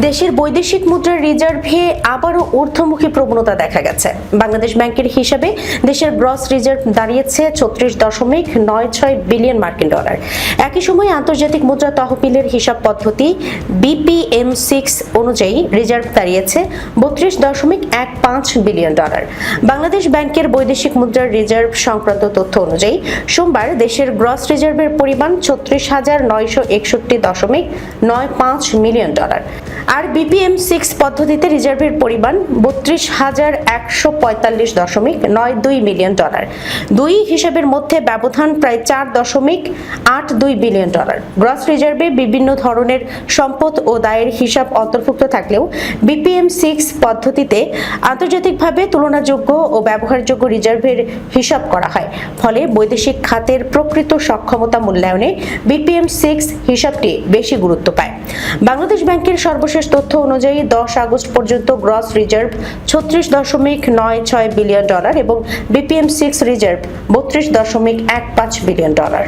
দেশের বৈদেশিক মুদ্রার রিজার্ভে আবারও ঊর্ধ্বমুখী প্রবণতা দেখা গেছে। বাংলাদেশ ব্যাংকের হিসাবে দেশের গ্রস রিজার্ভ দাঁড়িয়েছে ৩৬.৯৬ বিলিয়ন মার্কিন ডলার। একই সময়ে আন্তর্জাতিক মুদ্রা তহবিলের হিসাব পদ্ধতি BPM6 অনুযায়ী রিজার্ভ দাঁড়িয়েছে ৩২.15 বিলিয়ন ডলার। বাংলাদেশ ব্যাংকের বৈদেশিক মুদ্রার রিজার্ভ সংক্রান্ত তথ্য অনুযায়ী সোমবার দেশের গ্রস রিজার্ভের পরিমাণ ৩৬,৯61.95 মিলিয়ন ডলার। আর BPM6 পদ্ধতিতে রিজার্ভের পরিমাণ ৩২,১৪৫.৯২ মিলিয়ন ডলার। দুই হিসাবের মধ্যে ব্যবধান প্রায় ৪.৮২ বিলিয়ন ডলার। গ্রস রিজার্ভে বিভিন্ন ধরনের সম্পদ ও দায়ের হিসাব অন্তর্ভুক্ত থাকলেও BPM6 পদ্ধতিতে আন্তর্জাতিকভাবে তুলনাযোগ্য ও ব্যবহারযোগ্য রিজার্ভের হিসাব করা হয়। ফলে বৈদেশিক খাতের প্রকৃত সক্ষমতা মূল্যায়নে BPM6 হিসাবটি বেশি গুরুত্ব পায়। বাংলাদেশ ব্যাংকের সর্বশেষ তথ্য অনুযায়ী 10 আগস্ট পর্যন্ত গ্রস রিজার্ভ ৩৬.৯৬ বিলিয়ন ডলার এবং BPM6 রিজার্ভ ৩২.15 বিলিয়ন ডলার।